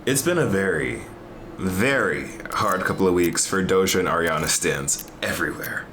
It's been a very, very hard couple of weeks for Doja and Ariana stans everywhere.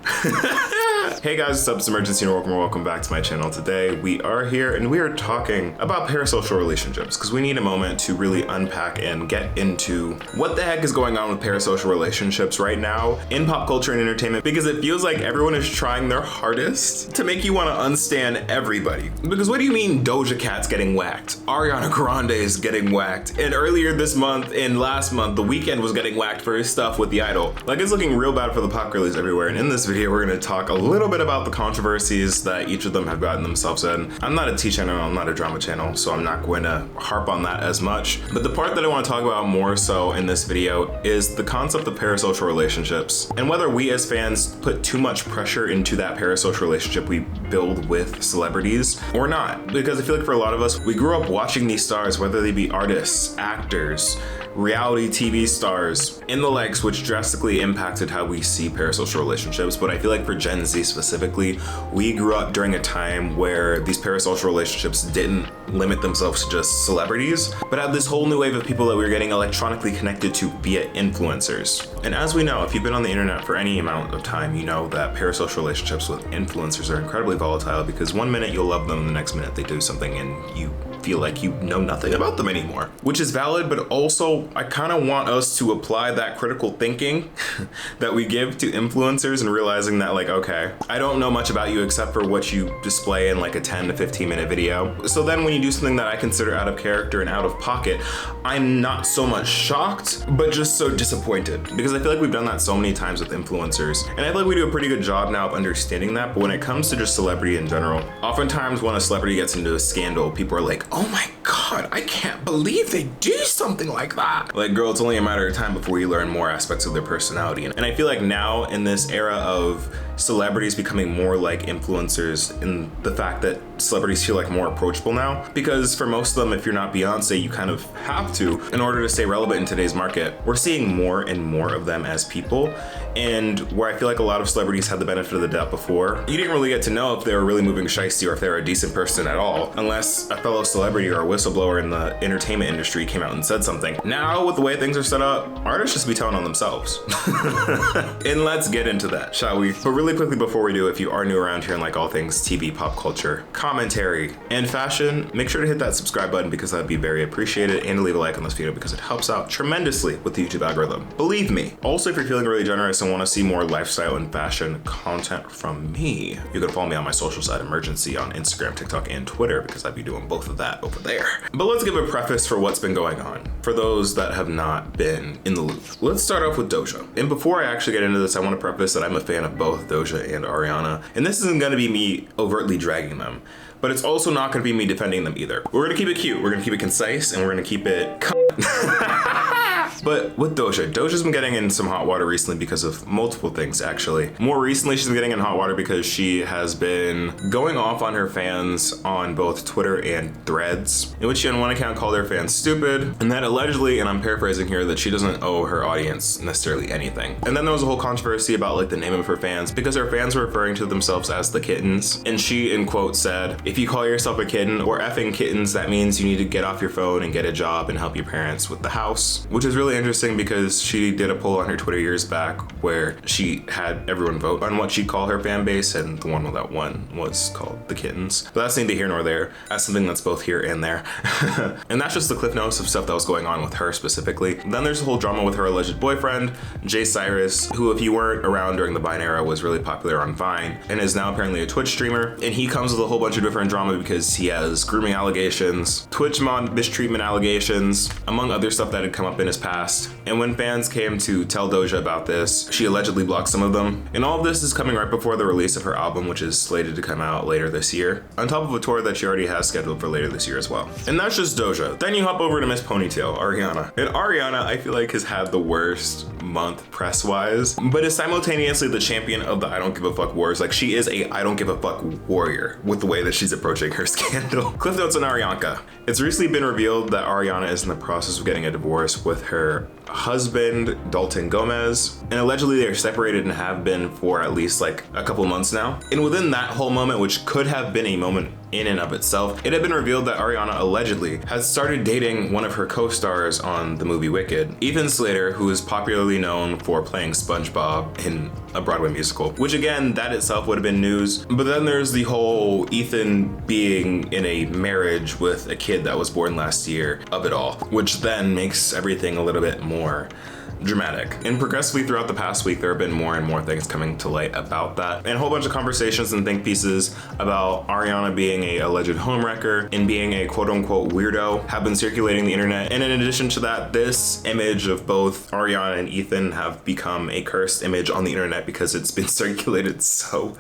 Hey guys, what's up? It's Imurgency and welcome back to my channel. Today we are here and we are talking about parasocial relationships because we need a moment to really unpack and get into what the heck is going on with parasocial relationships right now in pop culture and entertainment, because it feels like everyone is trying their hardest to make you want to unstan everybody. Because what do you mean Doja Cat's getting whacked? Ariana Grande is getting whacked. And earlier this month and last month, The Weeknd was getting whacked for his stuff with The Idol. Like, it's looking real bad for the pop girlies everywhere. And in this video, we're going to talk a little bit about the controversies that each of them have gotten themselves in. I'm not a tea channel, I'm not a drama channel, so I'm not going to harp on that as much. But the part that I want to talk about more so in this video is the concept of parasocial relationships and whether we as fans put too much pressure into that parasocial relationship we build with celebrities or not. Because I feel like for a lot of us, we grew up watching these stars, whether they be artists, actors, reality TV stars, and the likes, which drastically impacted how we see parasocial relationships. But I feel like for Gen Z specifically, we grew up during a time where these parasocial relationships didn't limit themselves to just celebrities, but had this whole new wave of people that we were getting electronically connected to via influencers. And as we know, if you've been on the internet for any amount of time, you know that parasocial relationships with influencers are incredibly volatile, because one minute you'll love them, and the next minute they do something and you feel like you know nothing about them anymore, which is valid. But also I kind of want us to apply that critical thinking that we give to influencers and realizing that, like, okay, I don't know much about you except for what you display in like a 10 to 15 minute video. So then when you do something that I consider out of character and out of pocket, I'm not so much shocked, but just so disappointed, because I feel like we've done that so many times with influencers. And I feel like we do a pretty good job now of understanding that. But when it comes to just celebrity in general, oftentimes when a celebrity gets into a scandal, people are like, oh my God, I can't believe they do something like that. Like, girl, it's only a matter of time before you learn more aspects of their personality. And I feel like now in this era of celebrities becoming more like influencers, in the fact that celebrities feel like more approachable now, because for most of them, if you're not Beyonce, you kind of have to in order to stay relevant in today's market. We're seeing more and more of them as people, and where I feel like a lot of celebrities had the benefit of the doubt before, you didn't really get to know if they were really moving shiesty or if they were a decent person at all, unless a fellow celebrity or a whistleblower in the entertainment industry came out and said something. Now, with the way things are set up, artists just be telling on themselves. And let's get into that, shall we? But really quickly before we do, if you are new around here and like all things TV, pop culture, commentary, and fashion, make sure to hit that subscribe button because that'd be very appreciated, and to leave a like on this video because it helps out tremendously with the YouTube algorithm. Believe me. Also, if you're feeling really generous and want to see more lifestyle and fashion content from me, you can follow me on my social site, Imurgency, on Instagram, TikTok, and Twitter, because I'd be doing both of that over there. But let's give a preface for what's been going on for those that have not been in the loop. Let's start off with Doja. And before I actually get into this, I want to preface that I'm a fan of both Doja and Ariana. And this isn't going to be me overtly dragging them, but it's also not going to be me defending them either. We're going to keep it cute, we're going to keep it concise, and we're going to keep it But with Doja's been getting in some hot water recently because of multiple things, actually. More recently, she's been getting in hot water because she has been going off on her fans on both Twitter and Threads, in which she on one account called her fans stupid, and that allegedly, and I'm paraphrasing here, that she doesn't owe her audience necessarily anything. And then there was a whole controversy about like the name of her fans, because her fans were referring to themselves as the kittens, and she in quote said, if you call yourself a kitten or effing kittens, that means you need to get off your phone and get a job and help your parents with the house, which is really interesting because she did a poll on her Twitter years back where she had everyone vote on what she'd call her fan base, and the one that won was called the kittens. But that's neither here nor there. That's something that's both here and there. And that's just the cliff notes of stuff that was going on with her specifically. Then there's a whole drama with her alleged boyfriend, Jay Cyrus, who, if you weren't around during the Vine era, was really popular on Vine and is now apparently a Twitch streamer. And he comes with a whole bunch of different drama because he has grooming allegations, Twitch mod mistreatment allegations, among other stuff that had come up in his past. And when fans came to tell Doja about this, she allegedly blocked some of them. And all of this is coming right before the release of her album, which is slated to come out later this year, on top of a tour that she already has scheduled for later this year as well. And that's just Doja. Then you hop over to Miss Ponytail, Ariana. And Ariana, I feel like, has had the worst month press-wise, but is simultaneously the champion of the I don't give a fuck wars. Like, she is a I don't give a fuck warrior with the way that she's approaching her scandal. Cliff notes on Ariana. It's recently been revealed that Ariana is in the process of getting a divorce with her husband, Dalton Gomez, and allegedly they're separated and have been for at least like a couple months now. And within that whole moment, which could have been a moment in and of itself. It had been revealed that Ariana allegedly has started dating one of her co-stars on the movie Wicked, Ethan Slater, who is popularly known for playing SpongeBob in a Broadway musical, which again, that itself would have been news. But then there's the whole Ethan being in a marriage with a kid that was born last year of it all, which then makes everything a little bit more dramatic. And progressively throughout the past week, there have been more and more things coming to light about that, and a whole bunch of conversations and think pieces about Ariana being a alleged homewrecker and being a quote-unquote weirdo have been circulating the internet. And in addition to that, this image of both Ariana and Ethan have become a cursed image on the internet because it's been circulated so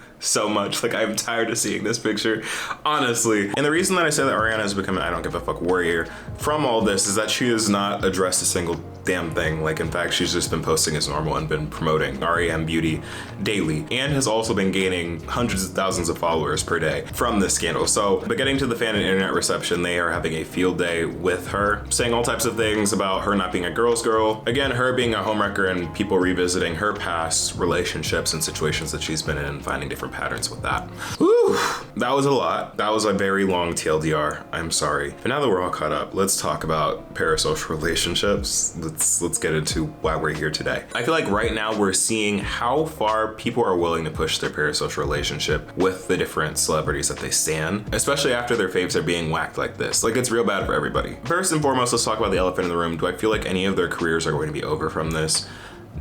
much. Like, I'm tired of seeing this picture, honestly. And the reason that I say that Ariana has become an I don't give a fuck warrior from all this is that she has not addressed a single damn thing. Like, in fact, she's just been posting as normal and been promoting REM Beauty daily, and has also been gaining hundreds of thousands of followers per day from this scandal. So, but getting to the fan and internet reception, they are having a field day with her, saying all types of things about her not being a girl's girl. Again, her being a homewrecker and people revisiting her past relationships and situations that she's been in and finding different patterns with that. Whew, that was a lot. That was a very long TLDR. I'm sorry. But now that we're all caught up, let's talk about parasocial relationships. Let's get into why we're here today. I feel like right now we're seeing how far people are willing to push their parasocial relationship with the different celebrities that they stan, especially after their faves are being whacked like this. Like, it's real bad for everybody. First and foremost, let's talk about the elephant in the room. Do I feel like any of their careers are going to be over from this?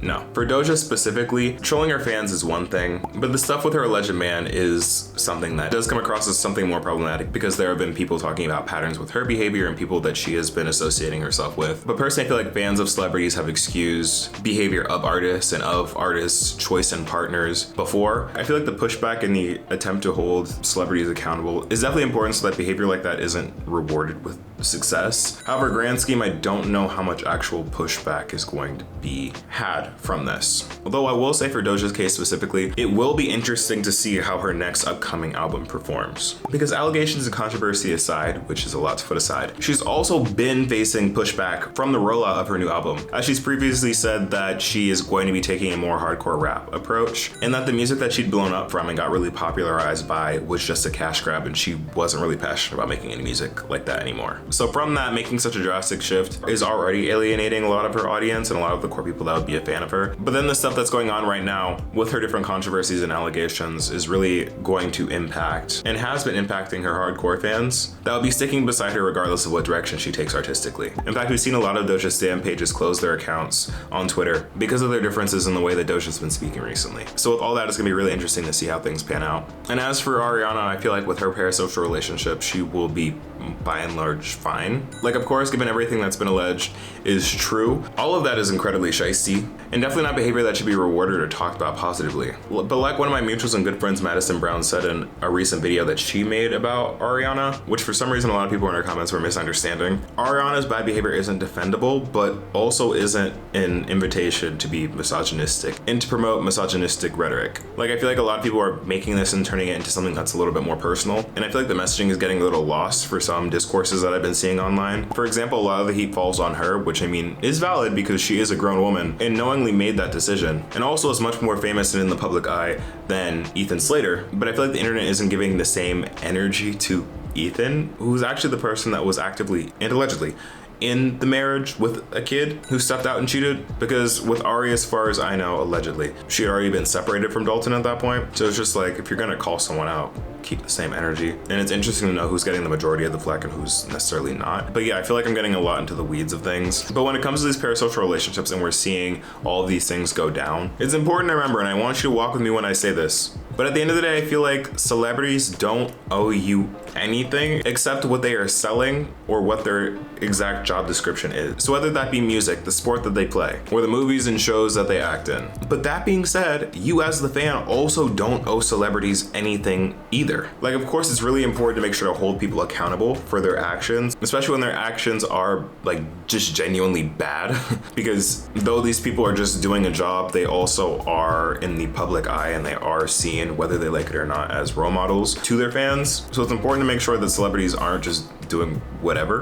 No. For Doja specifically, trolling her fans is one thing, but the stuff with her alleged man is something that does come across as something more problematic, because there have been people talking about patterns with her behavior and people that she has been associating herself with. But personally, I feel like fans of celebrities have excused behavior of artists and of artists' choice and partners before. I feel like the pushback and the attempt to hold celebrities accountable is definitely important so that behavior like that isn't rewarded with success. However, grand scheme, I don't know how much actual pushback is going to be had from this. Although I will say for Doja's case specifically, it will be interesting to see how her next upcoming album performs. Because allegations and controversy aside, which is a lot to put aside, she's also been facing pushback from the rollout of her new album, as she's previously said that she is going to be taking a more hardcore rap approach, and that the music that she'd blown up from and got really popularized by was just a cash grab, and she wasn't really passionate about making any music like that anymore. So from that, making such a drastic shift is already alienating a lot of her audience and a lot of the core people that would be a fan of her. But then the stuff that's going on right now with her different controversies and allegations is really going to impact, and has been impacting, her hardcore fans that will be sticking beside her regardless of what direction she takes artistically. In fact, we've seen a lot of Doja stan pages close their accounts on Twitter because of their differences in the way that Doja's been speaking recently. So with all that, it's gonna be really interesting to see how things pan out. And as for Ariana, I feel like with her parasocial relationship, she will be by and large fine. Like, of course, given everything that's been alleged is true, all of that is incredibly shisty and definitely not behavior that should be rewarded or talked about positively. But like one of my mutuals and good friends, Madison Brown, said in a recent video that she made about Ariana, which for some reason a lot of people in her comments were misunderstanding, Ariana's bad behavior isn't defendable, but also isn't an invitation to be misogynistic and to promote misogynistic rhetoric. Like, I feel like a lot of people are making this and turning it into something that's a little bit more personal, and I feel like the messaging is getting a little lost for some discourses that I've been seeing online. For example, a lot of the heat falls on her, which I mean is valid because she is a grown woman and knowingly made that decision, and also is much more famous and in the public eye than Ethan Slater. But I feel like the internet isn't giving the same energy to Ethan, who's actually the person that was actively and allegedly in the marriage with a kid who stepped out and cheated. Because with Ari, as far as I know, allegedly, she had already been separated from Dalton at that point. So it's just like, if you're gonna call someone out, keep the same energy. And it's interesting to know who's getting the majority of the flack and who's necessarily not. But yeah, I feel like I'm getting a lot into the weeds of things. But when it comes to these parasocial relationships and we're seeing all of these things go down, it's important to remember, and I want you to walk with me when I say this, but at the end of the day, I feel like celebrities don't owe you anything except what they are selling or what their exact job description is. So whether that be music, the sport that they play, or the movies and shows that they act in. But that being said, you as the fan also don't owe celebrities anything either. Like, of course, it's really important to make sure to hold people accountable for their actions, especially when their actions are like just genuinely bad. Because though these people are just doing a job, they also are in the public eye and they are seen, whether they like it or not, as role models to their fans. So it's important to make sure that celebrities aren't just doing whatever.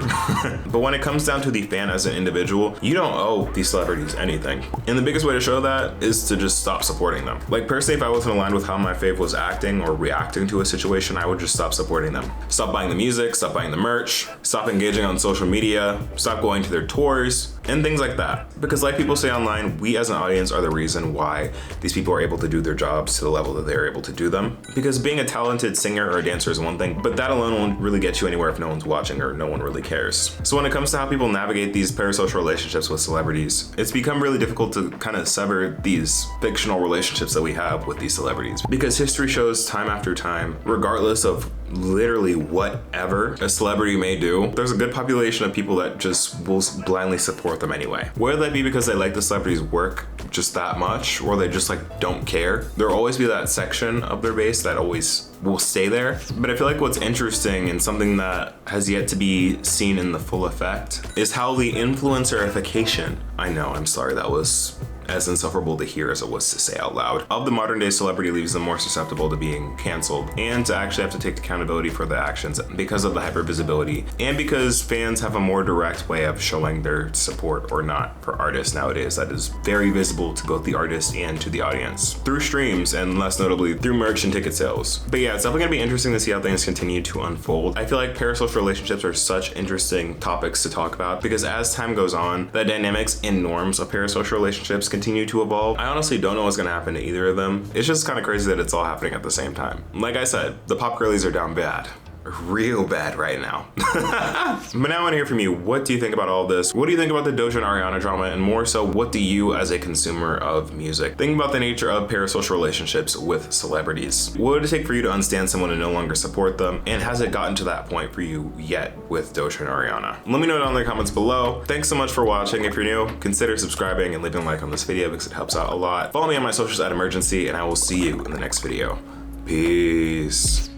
But when it comes down to the fan as an individual, you don't owe these celebrities anything. And the biggest way to show that is to just stop supporting them. Like personally, if I wasn't aligned with how my fave was acting or reacting to a situation, I would just stop supporting them. Stop buying the music, stop buying the merch, stop engaging on social media, stop going to their tours, and things like that. Because like people say online, we as an audience are the reason why these people are able to do their jobs to the level that they're able to do them. Because being a talented singer or a dancer is one thing, but that alone won't really get you anywhere if no one's watching or no one really cares. So when it comes to how people navigate these parasocial relationships with celebrities, it's become really difficult to kind of sever these fictional relationships that we have with these celebrities. Because history shows time after time, regardless of literally whatever a celebrity may do, there's a good population of people that just will blindly support them anyway. Whether that be because they like the celebrity's work just that much, or they just like don't care, there'll always be that section of their base that always will stay there. But I feel like what's interesting and something that has yet to be seen in the full effect is how the influencerification, I know, I'm sorry, that was as insufferable to hear as it was to say out loud, of the modern day celebrity leaves them more susceptible to being canceled and to actually have to take accountability for their actions because of the hyper visibility and because fans have a more direct way of showing their support or not for artists nowadays that is very visible to both the artist and to the audience through streams and less notably through merch and ticket sales. But yeah, it's definitely gonna be interesting to see how things continue to unfold. I feel like parasocial relationships are such interesting topics to talk about because as time goes on, the dynamics and norms of parasocial relationships continue to evolve. I honestly don't know what's gonna happen to either of them. It's just kind of crazy that it's all happening at the same time. Like I said, the pop girlies are down bad. Real bad right now. But now I want to hear from you. What do you think about all this? What do you think about the Doja and Ariana drama? And more so, what do you as a consumer of music think about the nature of parasocial relationships with celebrities? What would it take for you to unstand someone and no longer support them? And has it gotten to that point for you yet with Doja and Ariana? Let me know down in the comments below. Thanks so much for watching. If you're new, consider subscribing and leaving a like on this video because it helps out a lot. Follow me on my socials at Imurgency and I will see you in the next video. Peace.